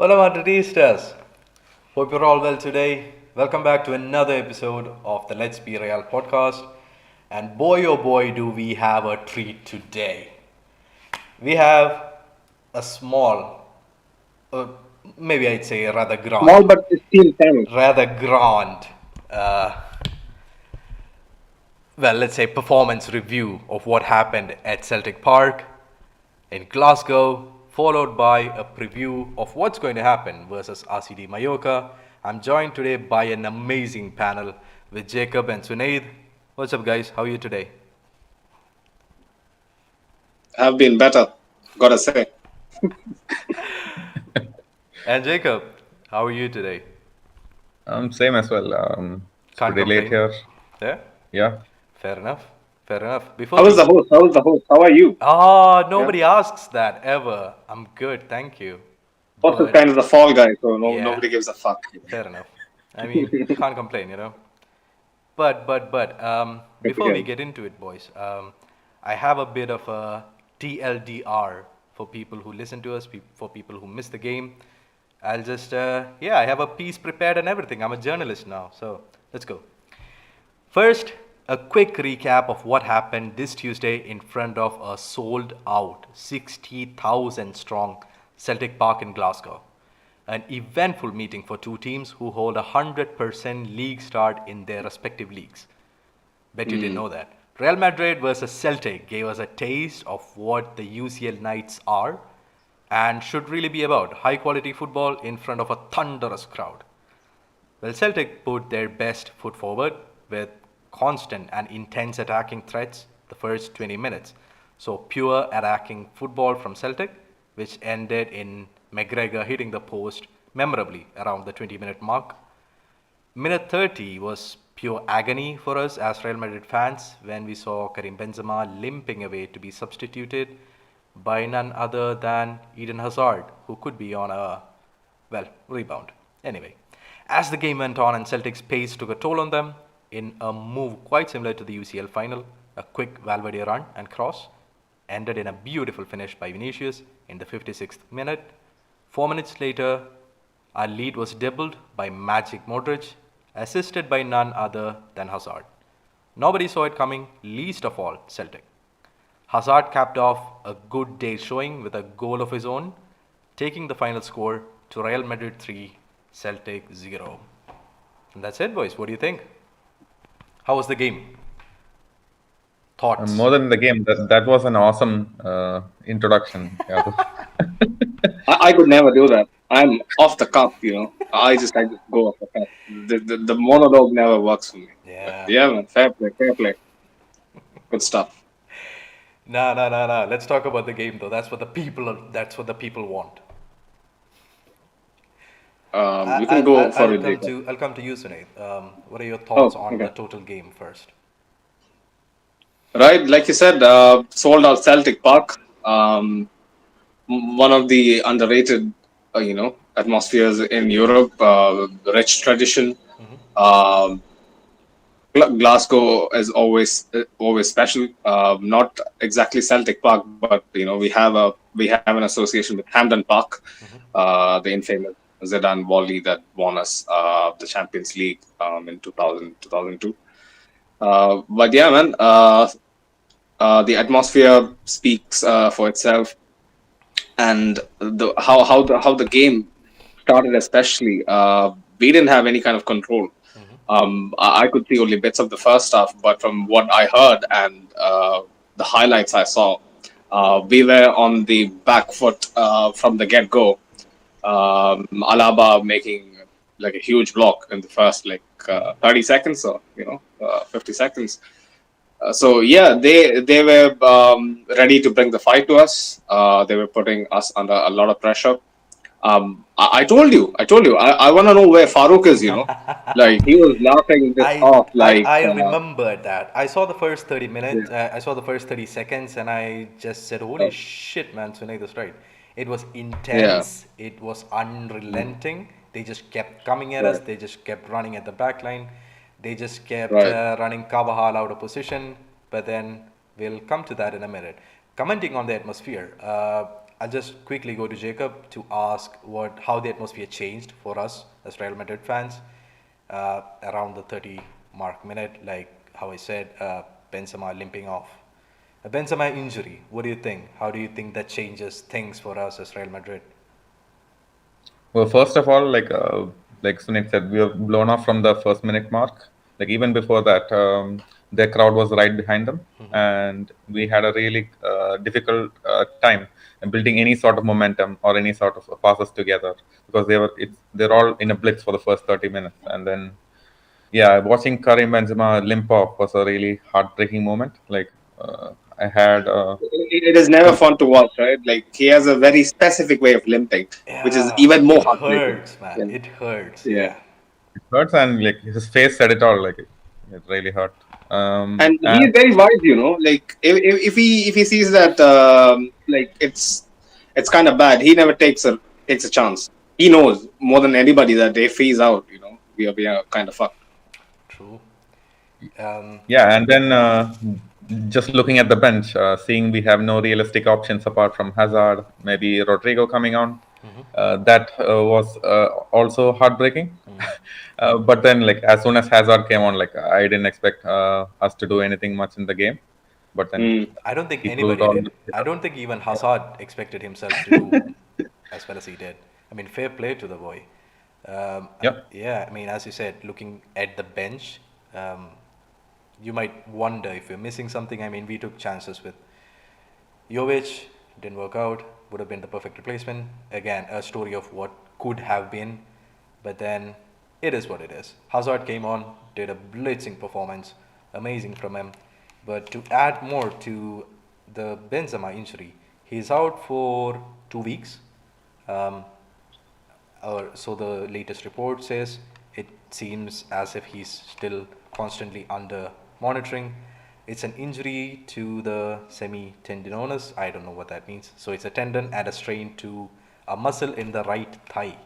Hola Madridistas! Hope you're all well today. Welcome back to another episode of the Let's Be Real podcast. And boy oh boy do we have a treat today. We have a small, uh, maybe I'd say Small but still family. rather grand, uh, let's say performance review of what happened at Celtic Park in Glasgow, followed by a preview of what's going to happen versus RCD Mallorca. I'm joined today by an amazing panel with Jacob and Sunaid. What's up, guys? How are you today? Have been better, gotta say. And Jacob, how are you today? Same as well. It's Can't pretty late complain. here. Yeah, Yeah. fair enough. Fair enough. Before How is the we. host? How is the host? How are you? Yeah. Nobody asks that ever. I'm good, thank you. Host is But kind of the fall guy, so yeah, nobody gives a fuck. fair enough. I mean, can't complain. But Good before we again. get into it, boys, I have a bit of a TLDR for people who listen to us, for people who miss the game. I'll just, I have a piece prepared and everything. I'm a journalist now, so let's go. First, a quick recap of what happened this Tuesday in front of a sold out 60,000 strong Celtic Park in Glasgow. An eventful meeting for two teams who hold a 100% league start in their respective leagues. Bet you didn't know that. Real Madrid versus Celtic gave us a taste of what the UCL nights are and should really be about high quality football in front of a thunderous crowd. Well, Celtic put their best foot forward with constant and intense attacking threats the first 20 minutes. So, pure attacking football from Celtic, which ended in McGregor hitting the post memorably around the 20-minute mark. Minute 30 was pure agony for us as Real Madrid fans when we saw Karim Benzema limping away to be substituted by none other than Eden Hazard, who could be on a, rebound. Anyway, as the game went on and Celtic's pace took a toll on them, in a move quite similar to the UCL final, a quick Valverde run and cross ended in a beautiful finish by Vinicius in the 56th minute. 4 minutes later, our lead was doubled by Magic Modric, assisted by none other than Hazard. Nobody saw it coming, least of all Celtic. Hazard capped off a good day showing with a goal of his own, taking the final score to Real Madrid 3, Celtic 0. And that's it, boys. What do you think? How was the game? Thoughts? More than the game, that was an awesome introduction. Yeah. I could never do that. I'm off the cuff. I just go off the cuff. The monologue never works for me. But Yeah. yeah, man, fair play, fair play. Good stuff. No. Let's talk about the game though. That's what the people want. You can go for I'll it, come Jacob. to you, Sunaid. What are your thoughts Oh, on the okay. total game first? Right, like you said, sold out Celtic Park. One of the underrated, atmospheres in Europe. Rich tradition. Um Glasgow is always special. Not exactly Celtic Park, but we have an association with Hampden Park, the infamous Zidane volley that won us the Champions League in 2002. But yeah, man, the atmosphere speaks for itself, and how the game started, especially. We didn't have any kind of control. I could see only bits of the first half, but from what I heard and the highlights I saw, we were on the back foot from the get go. Alaba making like a huge block in the first 30 seconds or 50 seconds. So yeah, they were ready to bring the fight to us. They were putting us under a lot of pressure. I told you. I want to know where Farouk is. Like he was laughing this I, off. I Like I remember that. I saw the first 30 yeah, minutes. I saw the first 30 seconds, and I just said, "Holy shit, man!" Sunaid was right. It was yeah, intense. It was unrelenting. They just kept coming at us. right, They just kept running at the back line. They just kept right. running Carvajal out of position. But then we'll come to that in a minute. Commenting on the atmosphere, I'll just quickly go to Jacob to ask how the atmosphere changed for us as Real Madrid fans around the 30 mark minute, like how I said, Benzema limping off. A Benzema injury, what do you think? How do you think that changes things for us as Real Madrid? Well, first of all, like Sunit said, we were blown off from the first minute mark. Like even before that, their crowd was right behind them, and we had a really difficult time building any sort of momentum or any sort of passes together because they're all in a blitz for the first 30 minutes, and then yeah, watching Karim Benzema limp off was a really heartbreaking moment. Like I had It is never fun to watch, right? Like he has a very specific way of limping, which is Yeah, even more it heartbreaking. hurts, man. Yeah. It hurts. Yeah. Yeah. it hurts, and like his face said it all. Like it really hurt. And he And is very wise, you know. Like if he sees that like it's kind of bad, he never takes a chance. He knows more than anybody that if he's out, we are kind of fucked. True. yeah, and then just looking at the bench, seeing we have no realistic options apart from Hazard, maybe Rodrigo coming on, that was also heartbreaking. But then, like as soon as Hazard came on, like I didn't expect us to do anything much in the game. But then I don't think he proved anybody all. did. I don't think even Hazard expected himself to do as well as he did. I mean, fair play to the boy. Yep. Yeah, I mean, as you said, looking at the bench, you might wonder if we're missing something. I mean, we took chances with Jovic, didn't work out, would have been the perfect replacement. Again, a story of what could have been, but then it is what it is. Hazard came on, did a blitzing performance, amazing from him. But to add more to the Benzema injury, he's out for 2 weeks. Or so the latest report says. It seems as if he's still constantly under monitoring. It's an injury to the semitendinosus. I don't know what that means. So it's a tendon and a strain to a muscle in the right thigh.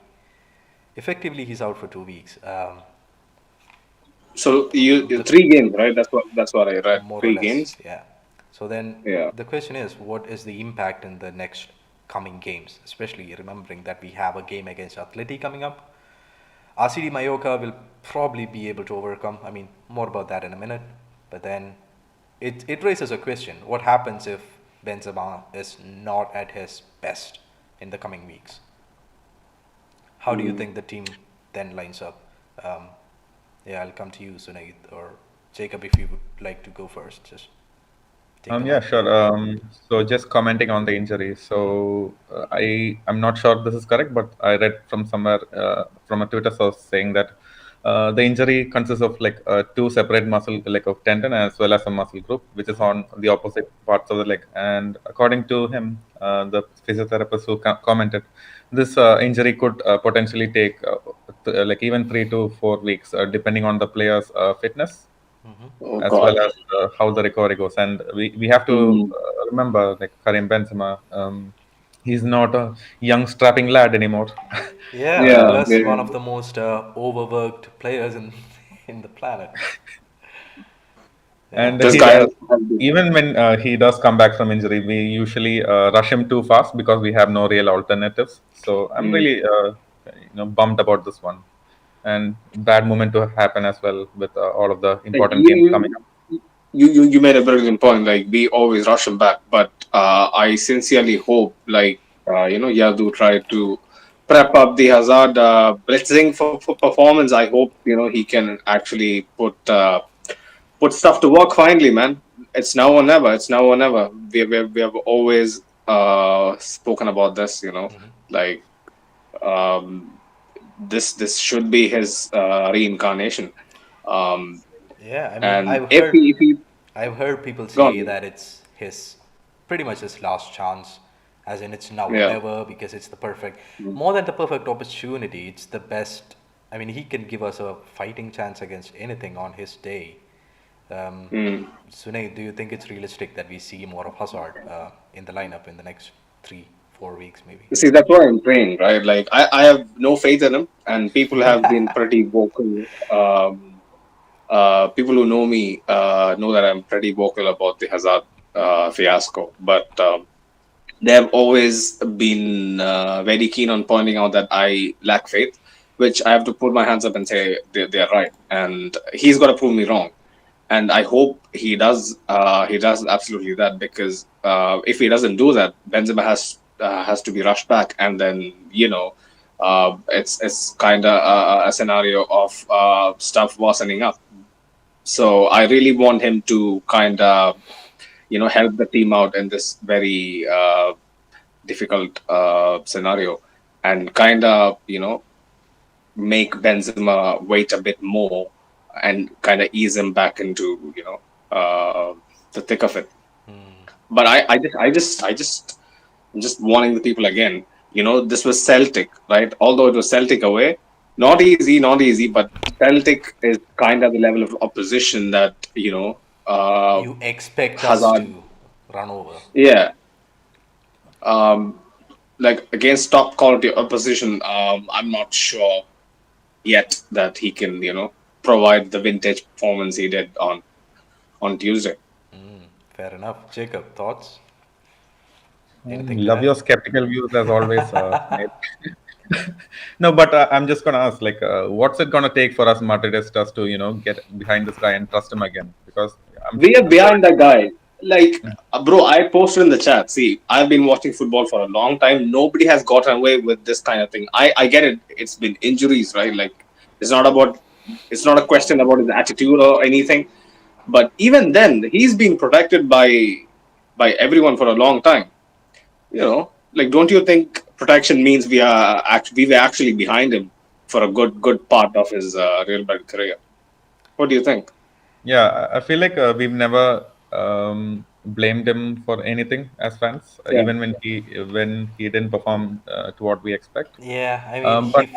Effectively, he's out for 2 weeks. So you 3 games, right? That's what I read. More or Three less, games. yeah. So then Yeah. the question is, what is the impact in the next coming games, especially remembering that we have a game against Atleti coming up. RCD Mallorca will probably be able to overcome. I mean, more about that in a minute. But then it raises a question. What happens if Benzema is not at his best in the coming weeks? How do you think the team then lines up? Yeah, I'll come to you, Sunaid, or Jacob, if you would like to go first. Just take the Yeah, mic. sure. So just commenting on the injury. So I'm not sure this is correct, but I read from somewhere from a Twitter source saying that the injury consists of like two separate muscle, like of tendon as well as a muscle group, which is on the opposite parts of the leg. And according to him, the physiotherapist who commented, this injury could potentially take like even 3 to 4 weeks, depending on the player's fitness Oh as well God. as how the recovery goes. And we have to Mm. remember, like Karim Benzema, he's not a young strapping lad anymore. Yeah, Yeah. uh, plus Yeah. one of the most overworked players in in the planet. Yeah. and This he guy does, has been. even when he does come back from injury, we usually rush him too fast because we have no real alternatives. So I'm Mm. really bummed about this one, and bad moment to happen as well with all of the Like important games coming up. you made a brilliant point. Like we always rush him back, but I sincerely hope, like Yadu tried to prep up the Hazard blitzing for performance. I hope he can actually put stuff to work finally, man. It's now or never. It's now or never. We have always spoken about this. Like um, this should be his reincarnation. Um, Yeah, I mean, and if he I've heard people say gone, that it's his pretty much his last chance, as in it's now or yeah. never because it's the perfect, Mm. more than the perfect opportunity. It's the best. I mean, he can give us a fighting chance against anything on his day. Mm. Sunay, do you think it's realistic that we see more of Hazard in the lineup in the next 3-4 weeks, maybe? See, that's what I'm praying, right? Like I have no faith in him, and people have been pretty vocal. People who know me know that I'm pretty vocal about the Hazard fiasco. But they have always been very keen on pointing out that I lack faith, which I have to put my hands up and say they're right, and he's got to prove me wrong. And I hope he does. He does absolutely that, because if he doesn't do that, Benzema has to be rushed back, and then it's kind of a scenario of stuff worsening up. So I really want him to kind of help the team out in this very difficult scenario, and kind of make Benzema wait a bit more, and kind of ease him back into the thick of it. But I'm just warning the people again. This was Celtic, right? Although it was Celtic away, not easy, not easy. But Celtic is kind of the level of opposition that You expect us Hazard. to run over. Yeah, like against top quality opposition. I'm not sure yet that he can provide the vintage performance he did on Tuesday. Fair enough. Jacob, thoughts? Anything to Love add? your skeptical views as always. No, but I'm just gonna ask, like, what's it gonna take for us Madridistas to, get behind this guy and trust him again? Because We are I'm sure. behind that guy. Like, bro, I posted in the chat. See, I've been watching football for a long time. Nobody has gotten away with this kind of thing. I get it. It's been injuries, right? Like, it's not about. It's not a question about his attitude or anything. But even then, he's been protected by everyone for a long time. Like, don't you think protection means we were actually behind him for a good part of his Real Madrid career? What do you think? Yeah, I feel like we've never blamed him for anything as fans, Yeah. even when he didn't perform to what we expect. Yeah, I mean, But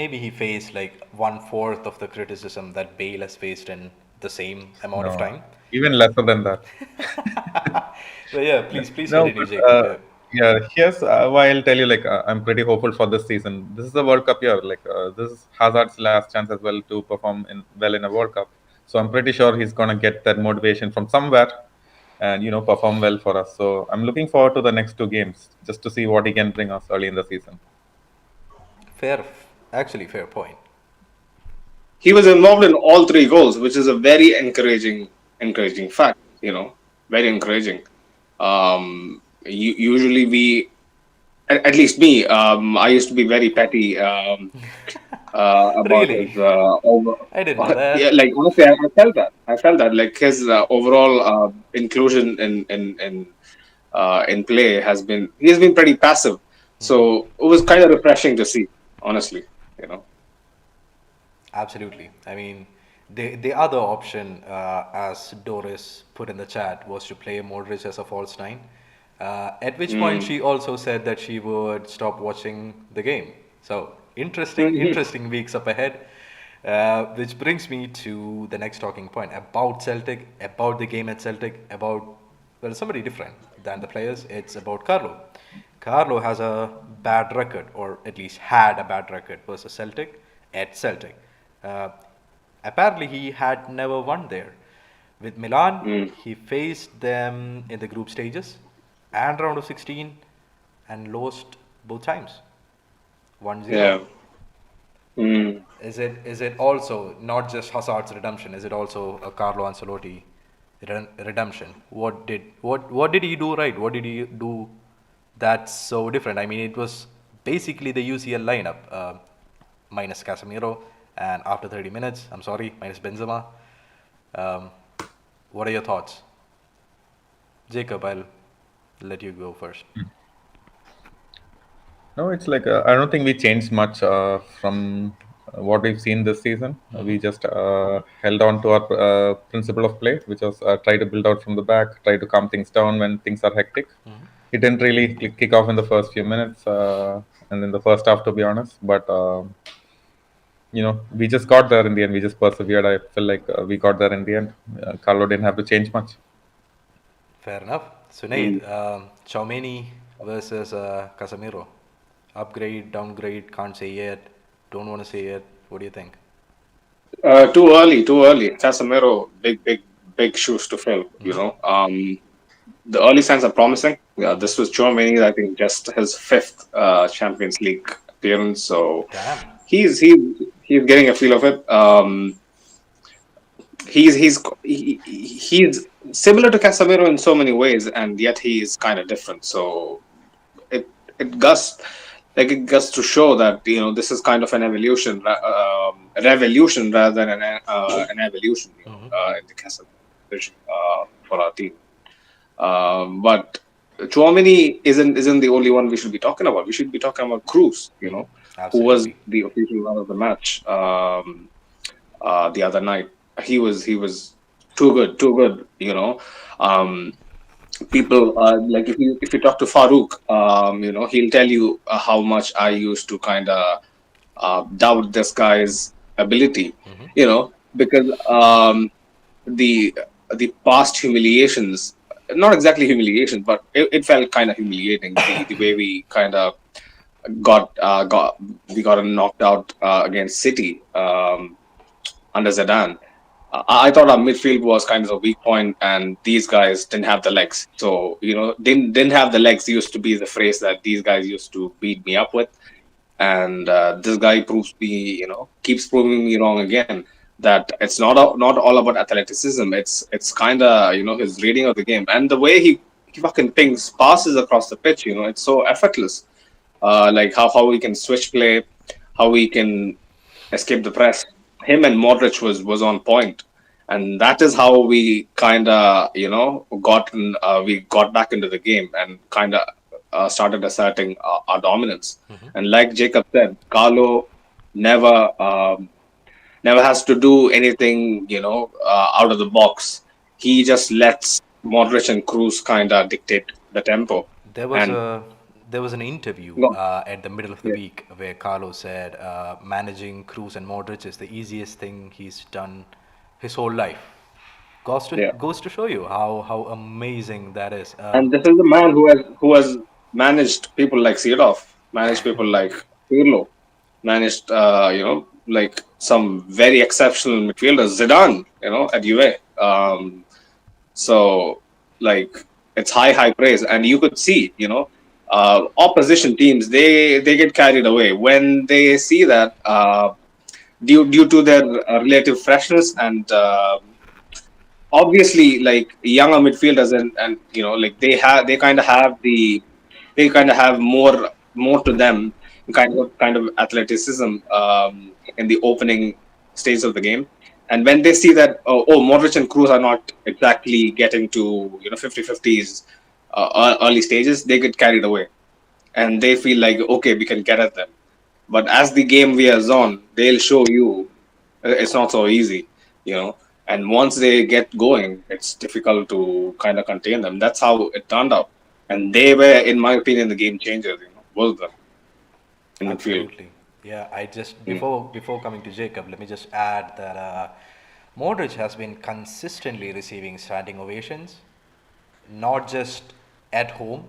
maybe he faced like 1/4 of the criticism that Bale has faced in the same amount of no, time. even lesser than that. But yeah, please No, continue, Jacob. Yeah. yeah, here's why I'll tell you. Like, I'm pretty hopeful for this season. This is a World Cup year. Like, this is Hazard's last chance as well to perform in a World Cup. So I'm pretty sure he's gonna get that motivation from somewhere, and perform well for us. So I'm looking forward to the next two games just to see what he can bring us early in the season. Fair, actually, fair point. He was involved in all three goals, which is a very encouraging fact. Very encouraging. Usually at least me, I used to be very petty about Really? his over. I didn't know Yeah, that. like honestly, I felt that. I felt that like his overall inclusion in play he has been pretty passive. So it was kind of refreshing to see, honestly. You know. Absolutely. I mean, the other option, as Doris put in the chat, was to play Modric as a false nine. At which point she also said that she would stop watching the game. So interesting weeks up ahead. Which brings me to the next talking point about Celtic, about the game at Celtic, about somebody different than the players. It's about Carlo. Carlo has a bad record, or at least had a bad record versus Celtic at Celtic. Uh, Apparently, he had never won there. With Milan, Mm. he faced them in the group stages and round of 16 and lost both times 1-0. Yeah. Mm. Is it also not just Hazard's redemption? Is it also a Carlo Ancelotti redemption? What did he do right? What did he do that's so different? I mean, it was basically the UCL lineup, minus Casemiro, and after 30 minutes, I'm sorry, minus Benzema. Um, what are your thoughts, Jacob? I'll let you go first. No, it's like I don't think we changed much from what we've seen this season. We just held on to our principle of play, which was try to build out from the back, try to calm things down when things are hectic. It didn't really kick off in the first few minutes and in the first half, to be honest. But we just got there in the end. We just persevered. I feel like we got there in the end. Carlo didn't have to change much. Fair enough. Mm. Sunaid, Choumeni versus Casemiro. Upgrade, downgrade, can't say yet. Don't want to say yet. What do you think? Too early. Casemiro, big shoes to fill. the early signs are promising. Yeah, this was Chouameni, I think, just his fifth Champions League appearance. So Damn. he's getting a feel of it. He's similar to Casemiro in so many ways, and yet he's kind of different. So it it goes it goes to show that this is kind of an evolution, a revolution rather than an evolution, in the Casemiro position for our team. But Chouameni isn't the only one we should be talking about. We should be talking about Cruz, who was Absolutely. the official man of the match the other night. He was too good, too good. Um, People like if you talk to Farouk, he'll tell you how much I used to kind of doubt this guy's ability, because the the past humiliations, not exactly humiliations, but it felt kind of humiliating. The way we kind of got knocked out against City under Zidane. I thought our midfield was kind of a weak point, and these guys didn't have the legs. So didn't have the legs used to be the phrase that these guys used to beat me up with, and this guy keeps proving me wrong again. That it's not all about athleticism. It's kind of his reading of the game and the way he fucking pings passes across the pitch. It's so effortless. Like how we can switch play, how we can escape the press. Him and Modric was on point, and that is how we kind of we got back into the game and kind of started asserting our dominance. And like Jacob said, Carlo never never has to do anything out of the box. He just lets Modric and Cruz kind of dictate the tempo. There was And a there was an interview go- at the middle of the yeah, week where Carlos said managing Cruz and Modric is the easiest thing he's done his whole life. yeah. Goes to show you how amazing that is. And this is the man who has managed people like Seedorf, managed people like Pirlo, managed like some very exceptional midfielders, Zidane, at Juve. So like it's high praise, and you could see, opposition teams they get carried away when they see that due to their relative freshness and obviously like younger midfielders and like they kind of have more to them, kind of athleticism in the opening stage of the game. And when they see that Modric and Cruz are not exactly getting to 50-50s early stages, they get carried away and they feel like, okay, we can get at them. But as the game wears on, they'll show you it's not so easy, And once they get going, it's difficult to kind of contain them. That's how it turned out. And they were, in my opinion, the game changers, both of them in midfield. Absolutely. Yeah, I just before coming to Jacob, let me just add that Modric has been consistently receiving standing ovations, not just at home,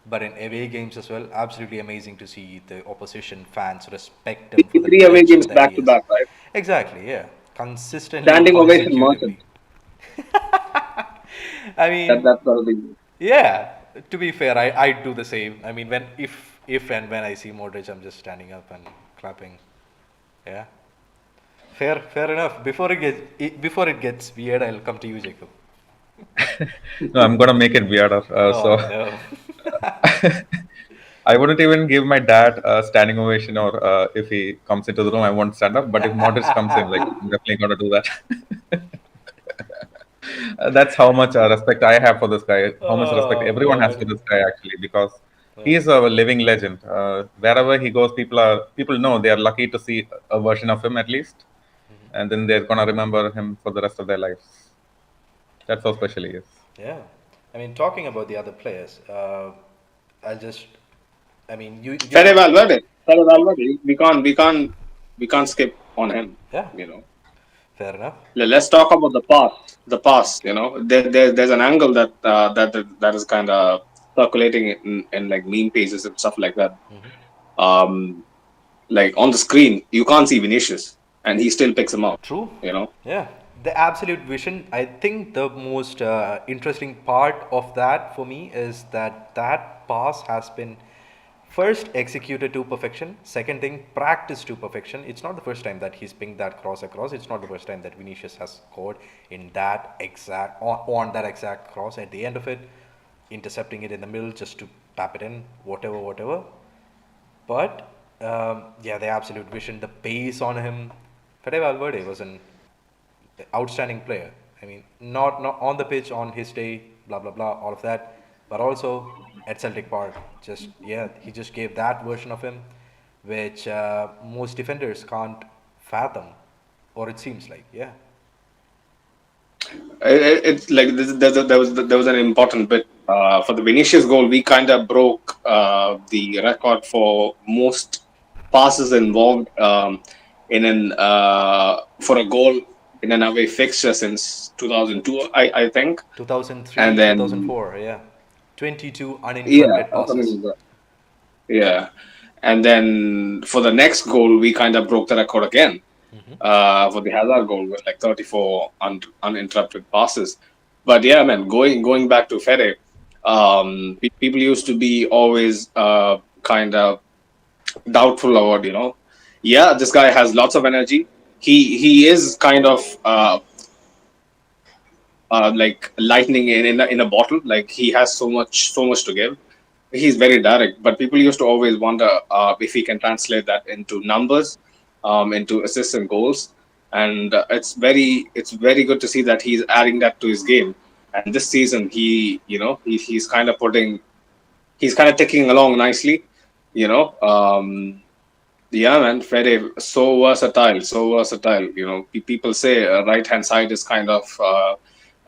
but in away games as well. Absolutely amazing to see the opposition fans respect him for the Three away legend games that back he to is. back, right? Exactly, yeah. Consistently and Standing ovation merchant. consecutively. I mean, That's gotta be. yeah, to be fair, I do the same. I mean, if and when I see Modric, I'm just standing up and clapping. Yeah, fair enough. Before it gets weird, I'll come to you, Jacob. No, I'm gonna make it weirder. Oh So no. I wouldn't even give my dad a standing ovation, or if he comes into the room, I won't stand up. But if Modric comes in, like I'm definitely gonna do that. That's how much respect I have for this guy. How much respect Oh everyone has for man. this guy actually, because he is a living legend. Wherever he goes, people know they are lucky to see a version of him at least, and then they're gonna remember him for the rest of their lives. That's how special he is. Yeah. I mean, talking about the other players, I'll just. I mean, Fede Valverde. We can't skip on him. Yeah. Fair enough. Let's talk about the past. The past, there's an angle that is kind of circulating in like meme pages and stuff like that. Like on the screen, you can't see Vinicius, and he still picks him out. True. You know, Yeah. The absolute vision. I think the most interesting part of that for me is that that pass has been first executed to perfection. Second thing, practiced to perfection. It's not the first time that he's pinged that cross across. It's not the first time that Vinicius has scored in that exact on that exact cross at the end of it, intercepting it in the middle just to tap it in, whatever, whatever. But yeah, the absolute vision, the pace on him. Fede Valverde was an outstanding player. I mean, not on the pitch on his day, blah blah blah, all of that, but also at Celtic Park. Just yeah, he just gave that version of him, which most defenders can't fathom, or it seems like. Yeah. It's like there was an important bit for the Vinicius goal. We kind of broke the record for most passes involved in an for a goal in an away fixture since 2002, I think. And 2003, then 2004, yeah. 22 yeah, uninterrupted something passes. like that. Yeah, and then for the next goal, we kind of broke the record again for the Hazard goal with like 34 uninterrupted passes. But yeah, man, going back to Fede, people used to be always kind of doubtful about, yeah, this guy has lots of energy. He is kind of like lightning in a bottle. Like he has so much to give. He's very direct, but people used to always wonder if he can translate that into numbers, into assists and goals. And it's very good to see that he's adding that to his game. And this season, he's kind of ticking along nicely. You know, yeah, man, Fede, so versatile, so versatile. People say right hand side is kind of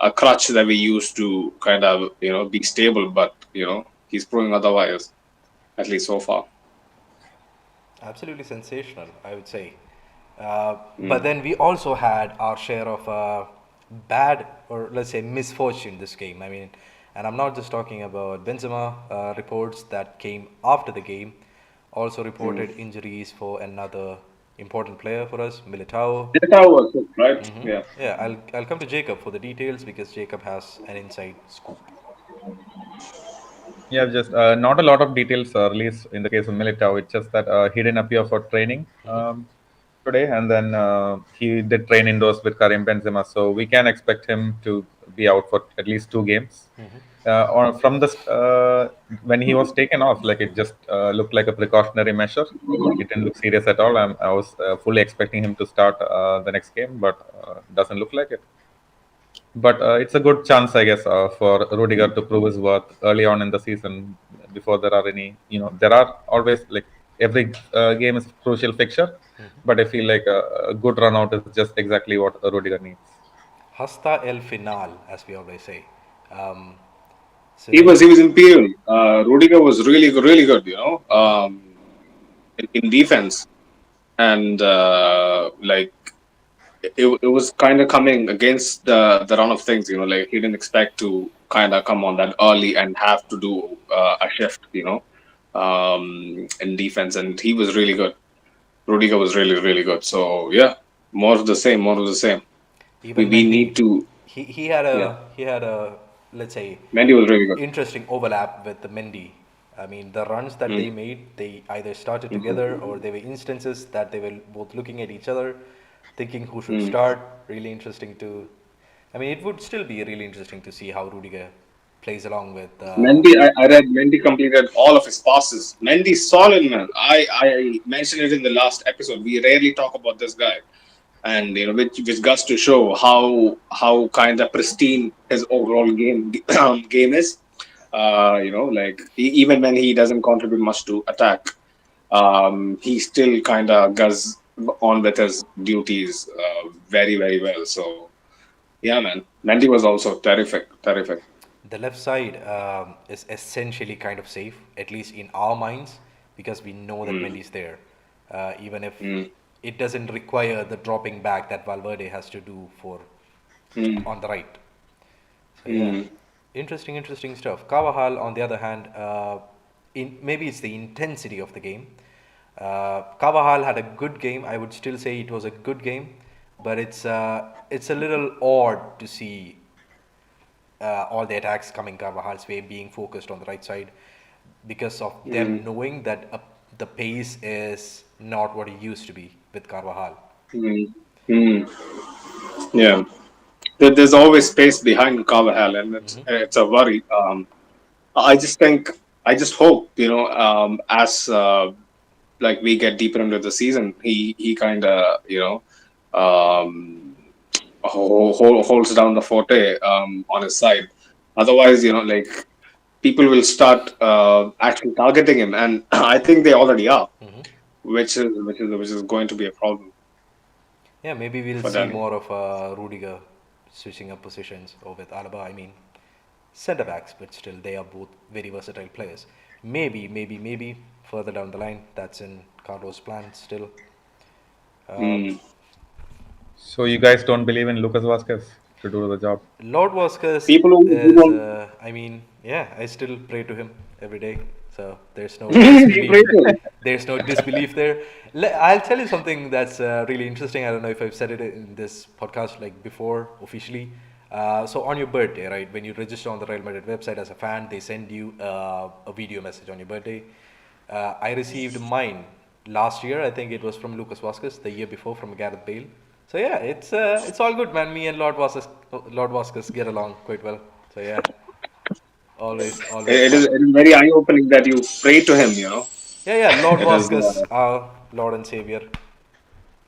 a crutch that we use to kind of be stable, but he's proving otherwise, at least so far. Absolutely sensational, I would say. But then we also had our share of bad, or let's say misfortune this game. I mean, and I'm not just talking about Benzema reports that came after the game, also reported injuries for another important player for us, Militao. That's how it was, right? Yeah. Yeah, I'll come to Jacob for the details because Jacob has an inside scoop. Yeah, just not a lot of details released in the case of Militao. It's just that he didn't appear for training today, and then he did train indoors with Karim Benzema. So we can expect him to be out for at least 2 games. Or from the when he was taken off, like it just looked like a precautionary measure. It didn't look serious at all. I was fully expecting him to start the next game, but doesn't look like it. But it's a good chance, I guess, for Rudiger to prove his worth early on in the season before there are any, there are always like every game is a crucial fixture, but I feel like a good run out is just exactly what Rudiger needs. Hasta el final, as we always say. Um, so He do was you, he was imperial. Rudiger was really really good, in defense, and like it was kind of coming against the run of things. Like he didn't expect to kind of come on that early and have to do a shift. In defense, and he was really good. Rudiger was really really good. So yeah, more of the same, more of the same. We even we need Mendy, to. he had Yeah, a let's say Mendy was really good. interesting overlap with the Mendy. I mean, the runs that they Mm. made, they either started together or they were instances that they were both looking at each other, thinking who should Mm. start. Really interesting to. I mean, it would still be really interesting to see how Rudiger plays along with. I read Mendy completed all of his passes. Mendy's solid, man. I mentioned it in the last episode. We rarely talk about this guy, and which goes to show how kind of pristine his overall game is. Like even when he doesn't contribute much to attack, he still kind of goes on with his duties very very well. So yeah, man. Mendy was also terrific, terrific. The left side is essentially kind of safe, at least in our minds, because we know that Mm. Mendy's there. Even if Mm. it doesn't require the dropping back that Valverde has to do for Mm. on the right. So yeah, Mm. interesting stuff. Carvajal, on the other hand, in maybe it's the intensity of the game. Carvajal had a good game. I would still say it was a good game, but it's a little odd to see all the attacks coming Carvajal's way, being focused on the right side, because of them knowing that the pace is not what it used to be with Carvajal. Mm. Mm. Yeah. There's always space behind Carvajal, and it's a worry. I just think, I just hope, as like we get deeper into the season, he kind of, holds down the forte on his side. Otherwise, like, people will start actually targeting him, and I think they already are, which is going to be a problem Yeah, maybe we'll for see them. more of Rudiger switching up positions, or with Alaba. I mean, centre backs, but still they are both very versatile players. Maybe further down the line, that's in Carlos' plan still. Mm. So you guys don't believe in Lucas Vasquez to do the job? Lord Vasquez People who is, don't I mean, yeah, I still pray to him every day. So there's no you pray disbelief. to him. There's no disbelief there. I'll tell you something that's really interesting. I don't know if I've said it in this podcast like before officially. So on your birthday, right, when you register on the Real Madrid website as a fan, they send you a video message on your birthday. I received mine last year. I think it was from Lucas Vasquez. The year before from Gareth Bale. So yeah, it's all good, man. Me and Lord Vasquez get along quite well. So yeah, always It is, fun. it is very eye opening that you pray to him. Yeah, Lord It is, Vasquez, our Lord and Savior. yeah.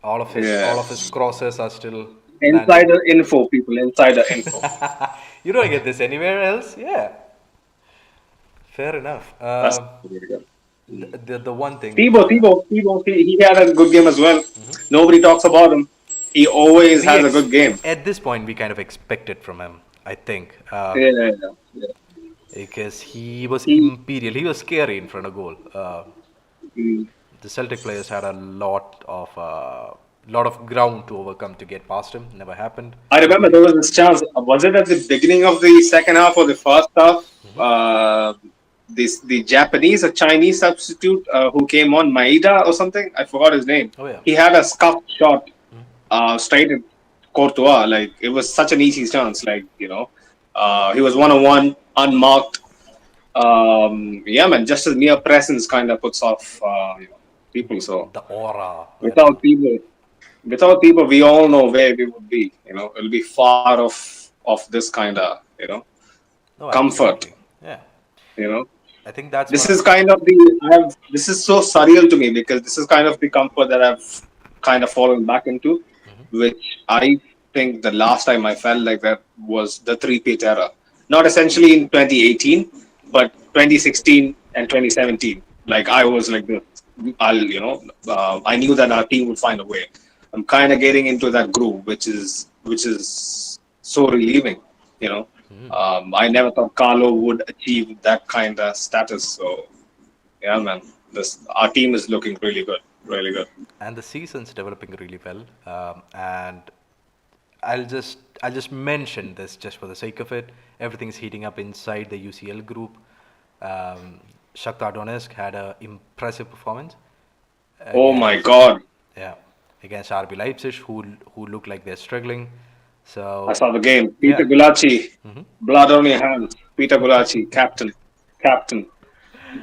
All of his crosses are still landing. Insider info, people. Insider info. You don't get this anywhere else. Yeah, fair enough. That's really good. The one thing. Thibaut, he had a good game as well. Nobody talks about him. He always We has a good game. at this point we kind of expect it from him. I think Yeah, yeah, yeah. because he was He, imperial. He was scary in front of goal. mm, The Celtic players had a lot of ground to overcome to get past him. Never happened. I remember there was this chance. Was it at the beginning of the second half or the first half? The Japanese or Chinese substitute who came on, Maeda or something. I forgot his name. Oh yeah. He had a scuffed shot straight at Courtois. Like, it was such an easy chance. Like, he was 1-on-1, unmarked. Yeah, man, just his mere presence kind of puts off people. So The aura. without people, we all know where we would be. It'll be far of this kind of No, comfort. absolutely. Yeah. You know, I think that's this one is of the, kind of this is so surreal to me, because this is kind of the comfort that I've kind of fallen back into, which I think the last time I felt like that was the three-peat era. Not essentially in 2018, but 2016 and 2017. Like, I was like this. I knew that our team would find a way. I'm kind of getting into that groove, which is so relieving. I never thought Carlo would achieve that kind of status. So, yeah, man, our team is looking really good, really good. and the season's developing really well. And I'll just mention this just for the sake of it. Everything's heating up inside the UCL group. Shakhtar Donetsk had an impressive performance. Oh my against- God, Yeah, against RB Leipzig, who look like they're struggling. So I saw the game. Peter yeah. Gulacsi, blood on your hands. Peter Gulacsi, captain.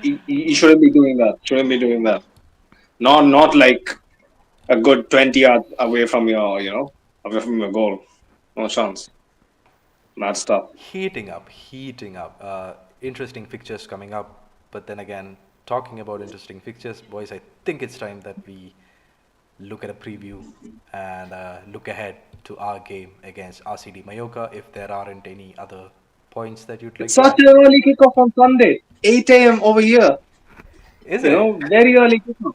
You shouldn't be doing that. Shouldn't be doing that. Not like a good 20 yards away from away from your goal. No chance. Mad stuff. Heating up. Interesting fixtures coming up. But then again, talking about interesting fixtures, boys, I think it's time that we look at a preview and look ahead to our game against RCD Mallorca. If there aren't any other points that you'd like It's to such add. an early kickoff on Sunday, 8 a.m. over here. Is it? Very early kickoff.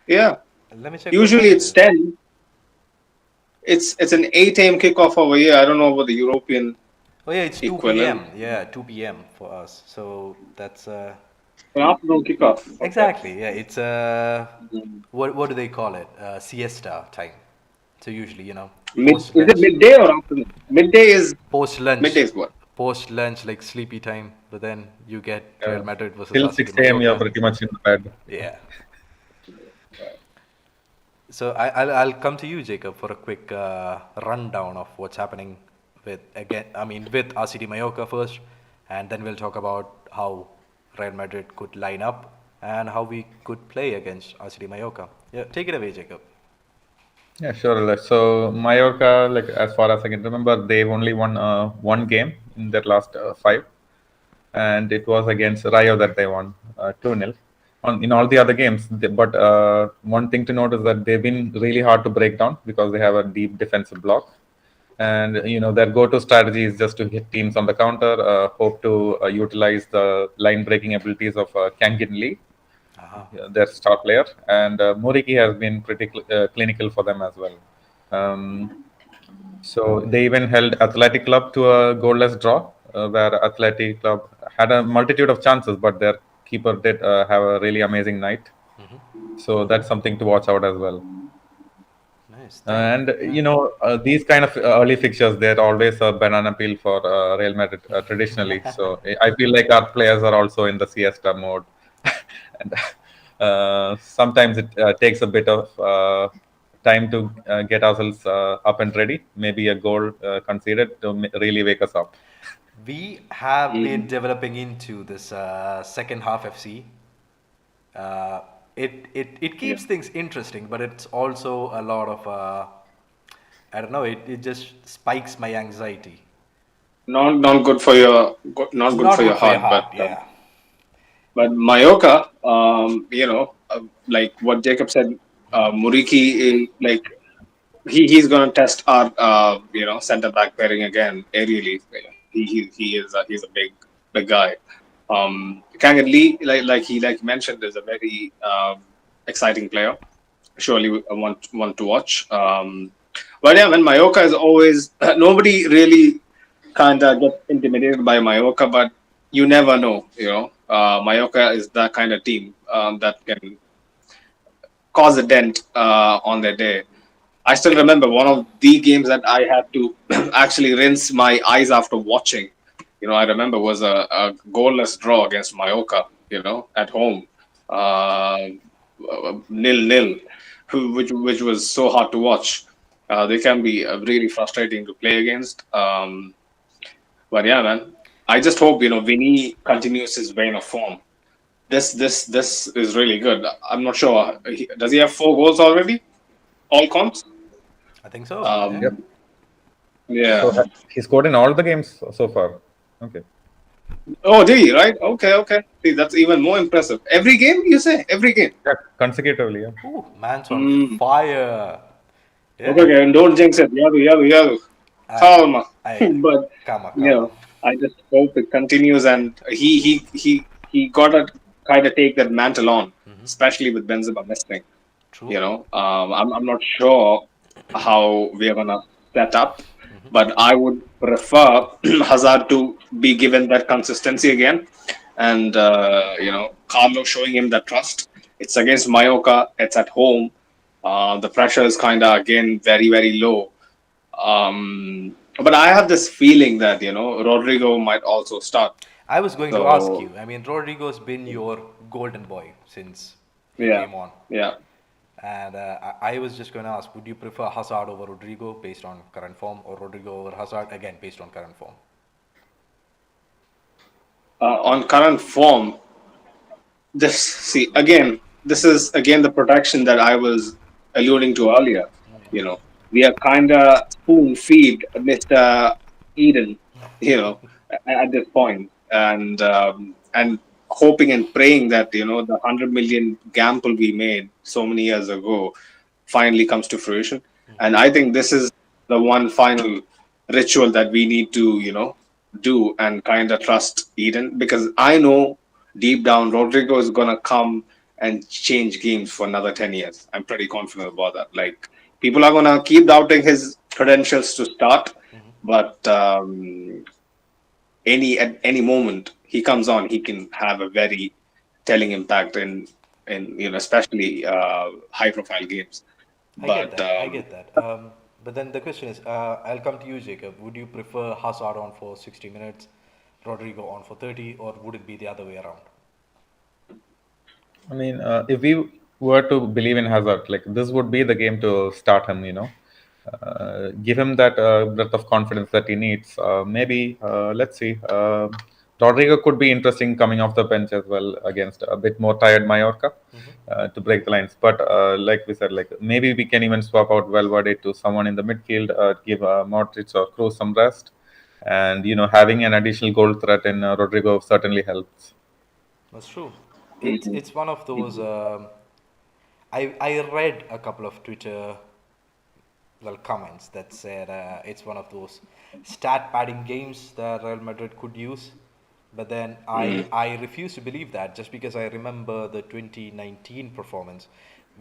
Yeah. Let me check. Usually it's 10. It's an 8 a.m. kickoff over here. I don't know about the European Oh yeah, it's 2 equivalent. p.m. Yeah, 2 p.m. for us. So that's An afternoon kickoff. Okay. exactly. Yeah, it's what do they call it? Siesta time. So usually, Is it midday or afternoon? Midday is post-lunch, what? post-lunch like sleepy time. But then you get Real Madrid versus Till RCD 6 a.m. you're Mallorca. pretty much in the bed. Yeah. So I'll come to you, Jacob, for a quick rundown of what's happening with with RCD Mallorca first, and then we'll talk about how Real Madrid could line up and how we could play against RCD Mallorca. Yeah, take it away, Jacob. Yeah, sure. So Mallorca, like as far as I can remember, they've only won one game in their last five, and it was against Rayo that they won 2-0. In all the other games, but one thing to note is that they've been really hard to break down because they have a deep defensive block, and their go-to strategy is just to hit teams on the counter, hope to utilize the line-breaking abilities of Kangin Lee, Uh-huh. their star player, and Muriqi has been pretty clinical for them as well. So they even held Athletic Club to a goalless draw, where Athletic Club had a multitude of chances, but their keeper did have a really amazing night. So that's something to watch out as well. Nice. And Yeah. these kind of early fixtures, they're always a banana peel for Real Madrid traditionally. So I feel like our players are also in the siesta mode, and sometimes it takes a bit of time to get ourselves up and ready. Maybe a goal conceded to really wake us up. We have been Mm. developing into this second half FC. Uh, it Yeah. keeps things interesting, but it's also a lot of I don't know. It just spikes my anxiety. Not good for your not good Not for your good for your heart, heart. Yeah. but Mallorca, like what Jacob said, Muriqi, like he's gonna test our center back pairing again aerially. He's a big guy. Kang Lee, like you mentioned, is a very exciting player. Surely I want to watch. But yeah, man, Mallorca is always nobody really kind of get intimidated by Mallorca, but you never know. Mallorca is that kind of team that can cause a dent on their day. I still remember one of the games that I had to actually rinse my eyes after watching. I remember was a goalless draw against Mallorca. At home, 0-0, which was so hard to watch. They can be really frustrating to play against. But yeah, man, I just hope Vinny continues his vein of form. This is really good. I'm not sure. Does he have 4 goals already? All comps? I think so. Yeah. Yep. Um, yeah. So he scored in all the games so far. Okay. Oh, did he? Right? Okay. See, that's even more impressive. Every game, you say? Every game. Yeah, consecutively. Yeah. Ooh, man's on Mm. fire. Yeah. Okay, and don't jinx it. Yadu. I, Calma. I, But you Kama. know, I just hope it continues, and he got to kind of take that mantle on, especially with Benzema missing. True. I'm not sure how we're gonna set up, but I would prefer Hazard to be given that consistency again, and Carlo showing him that trust. It's against Mallorca. It's at home. The pressure is kind of again very low. But I have this feeling that Rodrigo might also start. I was going to ask So you. I mean, Rodrigo's been your golden boy since he yeah, came on. yeah. And I was just going to ask, would you prefer Hazard over Rodrigo based on current form, or Rodrigo over Hazard again based on current form? On current form, this is again the protection that I was alluding to earlier. We are kind of spoon feed Mr. Eden, at this point, and hoping and praying that the 100 million gamble we made so many years ago finally comes to fruition. And I think this is the one final ritual that we need to do and kind of trust Eden, because I know deep down Rodrigo is gonna come and change games for another 10 years. I'm pretty confident about that. Like, people are gonna keep doubting his credentials to start, but at any moment he comes on, he can have a very telling impact in especially high profile games. I get But that. I get that. But then the question is, I'll come to you, Jacob. Would you prefer Hazard on for 60 minutes, Rodrigo on for 30, or would it be the other way around? I mean, if we were to believe in Hazard, like this would be the game to start him. Give him that breath of confidence that he needs. Maybe let's see. Rodrigo could be interesting coming off the bench as well against a bit more tired Mallorca to break the lines. But like we said, like maybe we can even swap out Valverde to someone in the midfield, give Modric or Kroos some rest, and having an additional goal threat in Rodrigo certainly helps. That's true. Mhm. It's one of those. I read a couple of Twitter comments that said it's one of those stat padding games that Real Madrid could use. But then I refuse to believe that just because I remember the 2019 performance.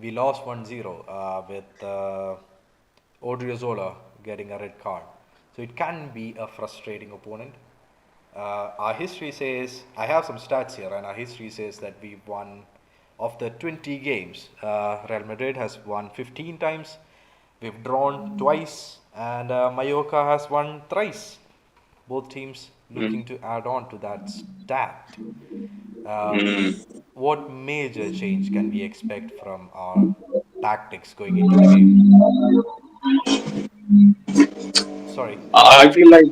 We lost 1-0 with Odriozola getting a red card. So it can be a frustrating opponent. Our history says, I have some stats here, and our history says that we've won of the 20 games. Real Madrid has won 15 times, we've drawn twice, and Mallorca has won thrice. Both teams looking to add on to that stat. Um, what major change can we expect from our tactics going into the game? Sorry, I feel like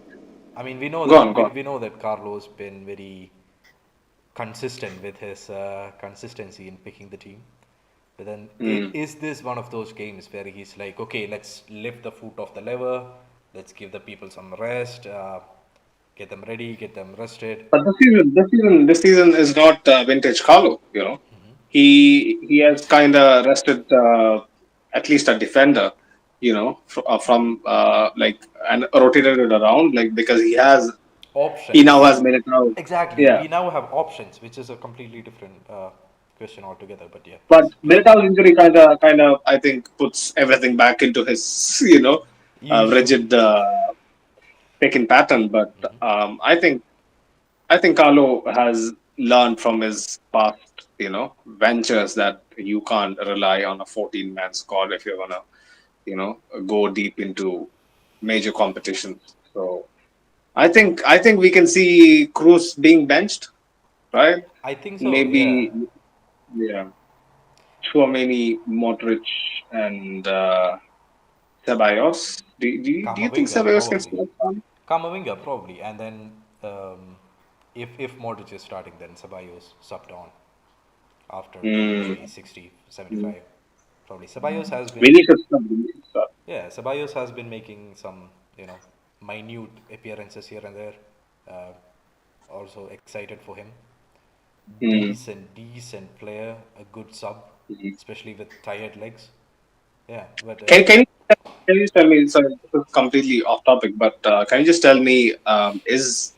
I mean we know go that on, go on. we know that Carlos been very consistent with his consistency in picking the team. But then, is this one of those games where he's like, okay, let's lift the foot off the lever, let's give the people some rest, get them ready, get them rested. But this season is not vintage Carlo. He has kind of rested at least a defender. From like and rotated it around like because he now Options. has made it out. Exactly. Yeah, We now have options, which is a completely different question altogether. But yeah, but please. Militao's injury kind of I think puts everything back into his Usual. rigid picking pattern. But I think Carlo has learned from his past, ventures that you can't rely on a 14-man squad if you're gonna, go deep into major competitions. So I think we can see Cruz being benched, right? I think so, yeah. Maybe, yeah. Chouameni, Modric, and Ceballos. Do you think Kamavinga, Ceballos can probably. still come? Kamavinga, probably. And then if Modric is starting, then Ceballos subbed on after Mm. maybe 60, 75. Probably. Ceballos has We been, need to stop. We need to stop. yeah, Ceballos has been making some, minute appearances here and there. Uh, Also excited for him. Mm. Decent player, a good sub, Mhm. especially with tired legs. Yeah, but Can, can, you, can you just tell me, sorry, this is completely off topic, but can you just tell me, is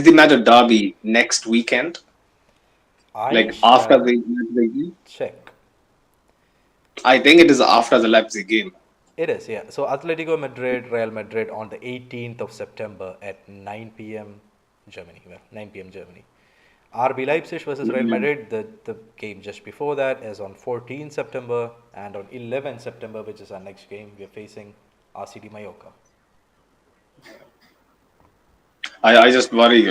the Madrid derby next weekend? I Like after shall the Leipzig game? check. I think it is after the Leipzig game. It is, yeah. So Atletico Madrid, Real Madrid on the 18th of September at 9 p.m. Germany. Well, 9 p.m. Germany. RB Leipzig versus Real Mm. Madrid. The game just before that is on 14 September, and on 11 September, which is our next game, we are facing RCD Mallorca. I just worry,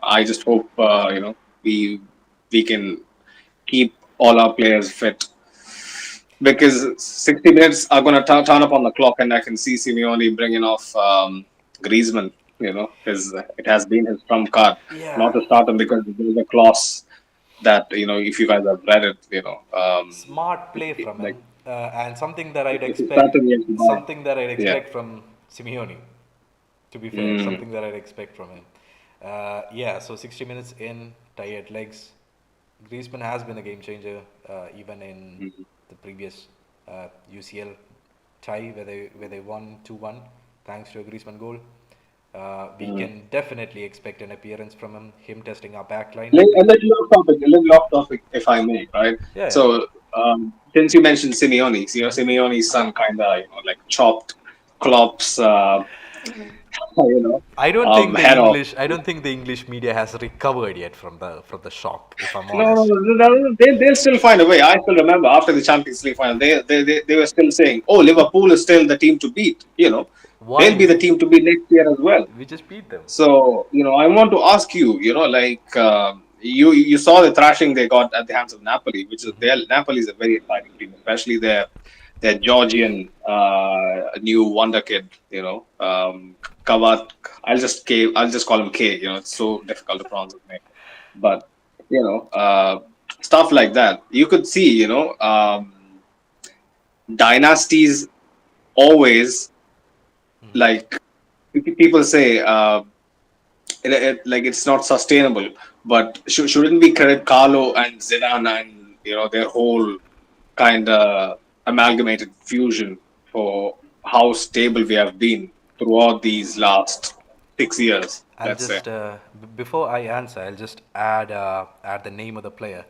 I just hope, we can keep all our players fit because 60 minutes are going to turn up on the clock, and I can see Simeone bringing off Griezmann. Because it has been his trump card, not Yeah, to start him because there's a clause that if you guys have read it, smart play from like him, and something that I'd if you start expect, him, you have to buy. Yeah. from Simeone. To be fair, Mm. something that I'd expect from him. Yeah, so 60 minutes in, tired legs. Griezmann has been a game changer, even in the previous UCL tie where they won 2-1 thanks to a Griezmann goal. We Mm. can definitely expect an appearance from him. Him testing our back line. A little off topic, if I may, right? Yeah, yeah. So, since you mentioned Simeone, Simeone's son kind of, like chopped Klopp's, you know, I don't think the head off. English. I don't think the English media has recovered yet from the shock. If I'm No, no, honest. no, they'll still find a way. I still remember after the Champions League final, they were still saying, "Oh, Liverpool is still the team to beat." They'll be Why? the team to beat next year as well. We just beat them. So, I want to ask you, like, you saw the thrashing they got at the hands of Napoli, which is Napoli is a very exciting team, especially their Georgian new wonder kid. Kavat. I'll just call him K. It's so difficult to pronounce his name, but stuff like that. You could see, dynasties always like people say. Like it's not sustainable, but shouldn't we credit Carlo and Zidane and their whole kind of amalgamated fusion for how stable we have been throughout these last 6 years? Let's say. Before I answer, I'll just add the name of the player.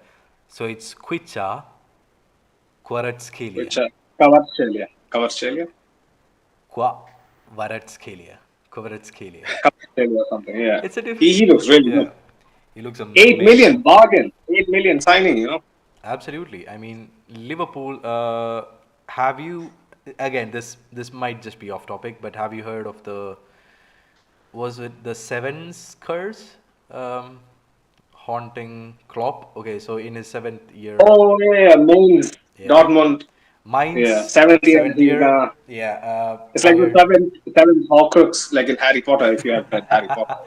So it's Kvicha Kvaratskhelia. Which Kvaratskhelia. Kvaratskhelia Kvaratskhelia. Or something. Yeah. It's a different. He looks really good. He looks amazing. 8 million bargain. 8 million signing. Absolutely. I mean, Liverpool. Have you? Again, this might just be off topic, but have you heard of was it the Sevens curse haunting Klopp? Okay, so in his 7th year. Oh yeah, Mainz, Dortmund. Mainz. Yeah, 7th year. Yeah. It's like the seventh Horcrux, like in Harry Potter. If you have read Harry Potter.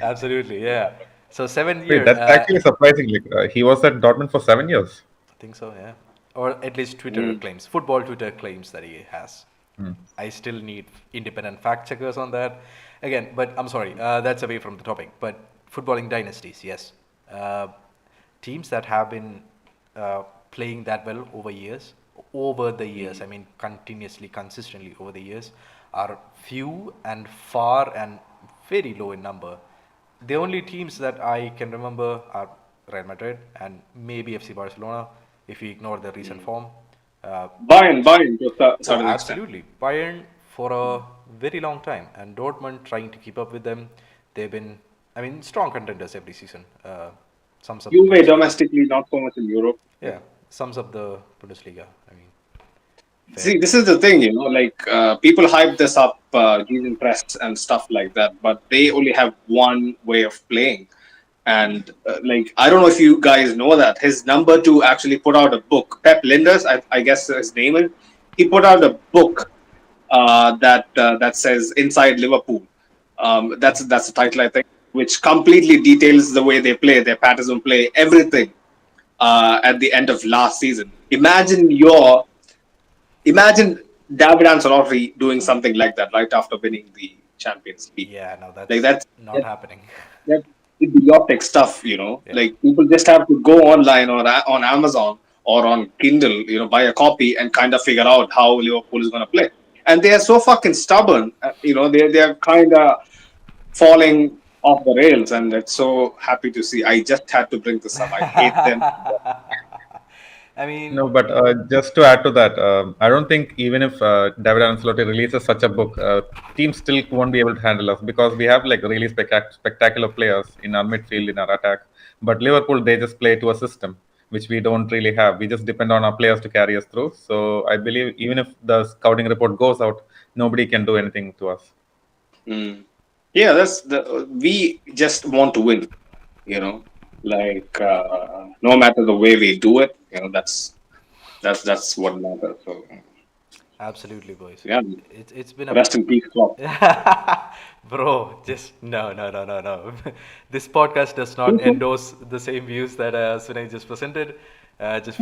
Absolutely, yeah. So 7th year. Wait, that's actually surprising. Like, he was at Dortmund for 7 years. I think so, yeah. Or at least Twitter claims. Football Twitter claims that he has. I still need independent fact checkers on that. Again, but I'm sorry, that's away from the topic. But footballing dynasties, yes. Teams that have been playing that well over the years, I mean continuously, consistently over the years, are few and far and very low in number. The only teams that I can remember are Real Madrid and maybe FC Barcelona, if you ignore the recent form. Bayern to a certain extent. Absolutely. Bayern for a very long time, and Dortmund trying to keep up with them. They've been, strong contenders every season. Sums up Juve domestically, not so much in Europe. Yeah, sums up the Bundesliga. See, this is the thing, people hype this up, using press and stuff like that, but they only have one way of playing. And I don't know if you guys know that his number 2 actually put out a book. Pep Linders, I guess his name is. He put out a book that says Inside Liverpool. That's the title, I think, which completely details the way they play, their patterns of play, everything. At the end of last season, imagine David Ancelotti doing something like that right after winning the Champions League. Yeah, no, that's not happening. That's idiotic stuff, Yeah. People just have to go online or on Amazon or on Kindle, buy a copy and kind of figure out how Liverpool is going to play. And they are so fucking stubborn, they're kind of falling off the rails, and it's so happy to see. I just had to bring this up. I hate them. No, but just to add to that, I don't think even if David Ancelotti releases such a book, teams still won't be able to handle us because we have really spectacular players in our midfield, in our attack. But Liverpool, they just play to a system which we don't really have. We just depend on our players to carry us through. So I believe even if the scouting report goes out, nobody can do anything to us. Yeah, we just want to win, no matter the way we do it, that's what matters. So absolutely, boys. Yeah, it's been rest in peace, Klopp. Bro, just no. This podcast does not endorse the same views that Sunay just presented, just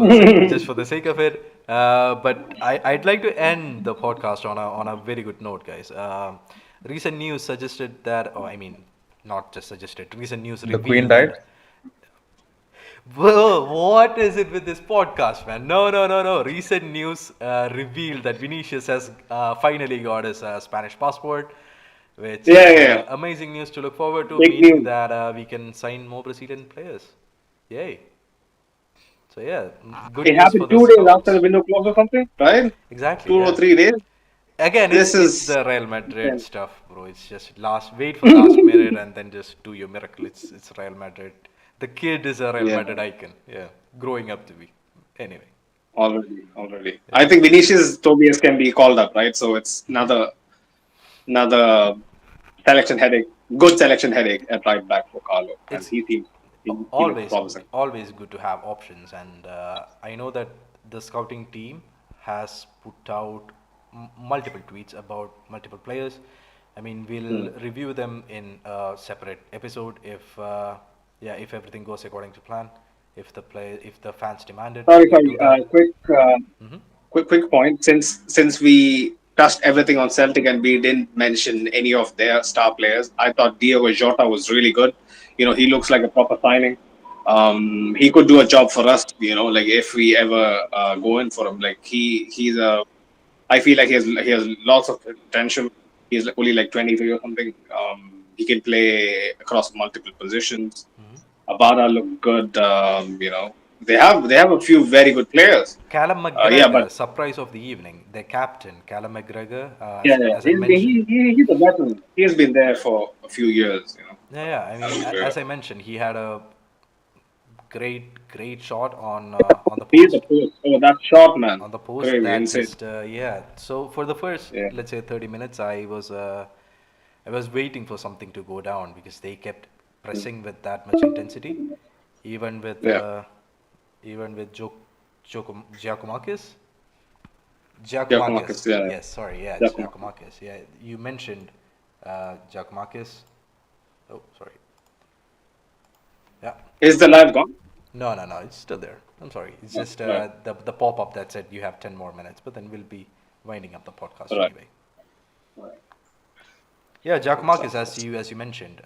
for the sake of it. But I'd like to end the podcast on a very good note, guys. Recent news suggested that, not just suggested. Recent news revealed. The Queen died. Bro, what is it with this podcast, man? No. Recent news revealed that Vinicius has finally got his Spanish passport, which is amazing news to look forward to, meaning that we can sign more Brazilian players. Yay. So, yeah, good it news happened for 2 days after the window closed or something, right? Exactly. 2 or 3 days. Again, it's the Real Madrid stuff, bro. It's just wait for last minute and then just do your miracle. It's Real Madrid. The kid is a Real Madrid icon. Yeah, growing up to be. Anyway. Already. Yeah. I think Vinicius Tobias can be called up, right? So it's another selection headache. Good selection headache at right back for Carlo. And he he looks promising. always good to have options, and I know that the scouting team has put out multiple tweets about multiple players. I mean, we'll review them in a separate episode if if everything goes according to plan. If the fans demand it, Sorry, we'll do that. Quick point. Since we touched everything on Celtic and we didn't mention any of their star players, I thought Diogo Jota was really good. He looks like a proper signing. He could do a job for us. Like if we ever go in for him, like he's a. I feel like he has lots of potential. He's only like 23 or something. He can play across multiple positions. Abada looked good. They have a few very good players. Callum Yeah, McGregor, but surprise of the evening. Their captain, Callum McGregor, yeah, yeah. as I mentioned. He's a veteran. He has been there for a few years. Yeah. I mean, And, as I mentioned, he had a great shot on the he's a post. post. Oh, that shot, man. On the post, Crazy, that insane. just So for the first, Yeah. let's say 30 minutes, I was waiting for something to go down because they kept pressing with that much intensity, even with Yeah. Giacomakis. Giacomakis, yeah. Yes, sorry, yeah, Giacomakis. Giacomakis. Yeah, you mentioned Giacomakis. Oh, sorry. Yeah. Is the live gone? No, it's still there. I'm sorry. It's just right. the pop-up that said you have 10 more minutes, but then we'll be winding up the podcast Right. anyway. Yeah, Giacomakis, as you mentioned,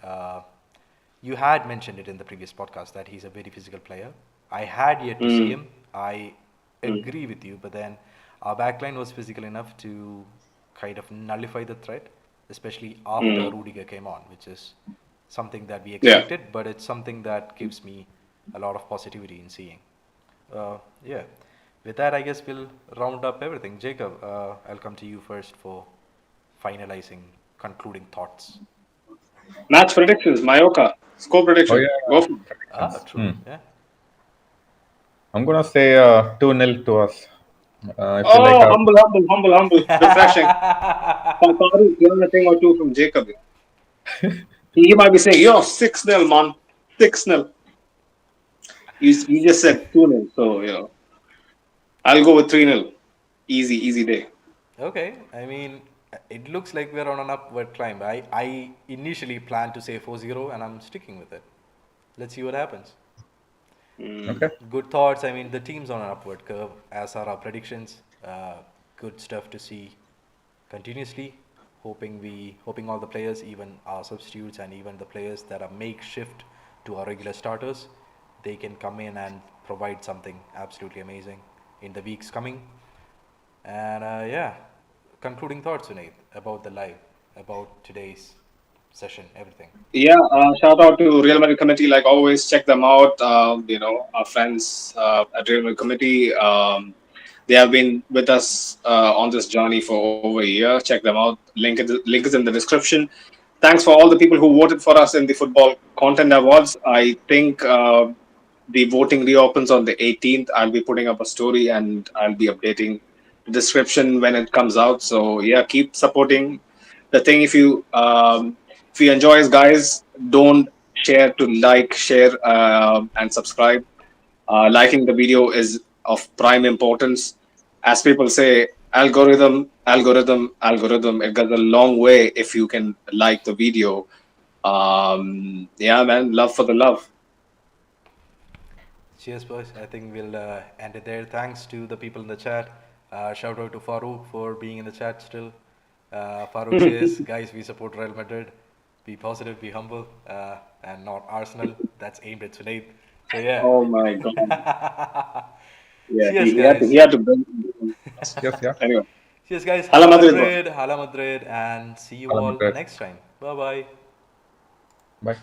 you had mentioned it in the previous podcast that he's a very physical player. I had yet to see him. I agree with you, but then our backline was physical enough to kind of nullify the threat, especially after Rudiger came on, which is something that we expected, but it's something that gives me a lot of positivity in seeing. Yeah, with that, I guess we'll round up everything. Jacob, I'll come to you first for finalizing, concluding thoughts. Match predictions, Mallorca. Score prediction. Oh, yeah. Go for it. True. Yeah. I'm gonna say 2-0 to us. I feel Oh, like humble. Refreshing. Farouk, learn a thing or two from Jacob. He might be saying, yo, 6-0, man. 6-0. You just said 2-0, so, I'll go with 3-0. Easy day. Okay. I mean, it looks like we're on an upward climb. I initially planned to say 4-0, and I'm sticking with it. Let's see what happens. okay. Good thoughts. I mean, the team's on an upward curve, as are our predictions. Good stuff to see continuously. Hoping all the players, even our substitutes, and even the players that are makeshift to our regular starters, they can come in and provide something absolutely amazing in the weeks coming. And concluding thoughts, Sunil, about the live, about today's session, everything. Yeah, shout out to Real Madrid Committee. Like always, check them out. Our friends at Real Madrid Committee. They have been with us on this journey for over a year. Check them out. Link is in the description. Thanks for all the people who voted for us in the Football Content Awards. I think the voting reopens on the 18th. I'll be putting up a story and I'll be updating the description when it comes out. So yeah, keep supporting the thing. If you enjoy us, guys, don't share to like, share, and subscribe. Liking the video is of prime importance. As people say, algorithm. It goes a long way if you can like the video. Yeah, man, love for the love. Cheers, boys. I think we'll end it there. Thanks to the people in the chat. Shout out to Farouk for being in the chat still. Farouk says, guys, we support Real Madrid. Be positive, be humble, and not Arsenal. That's aimed at Sunaid. So yeah. Oh my god. Yeah, Cheers, he had to bring. Yes, yeah. Anyway. Cheers, guys. Hala Hala Madrid, Madrid, Hala Madrid, and see you Hala all Madrid. next time. Bye bye. Bye.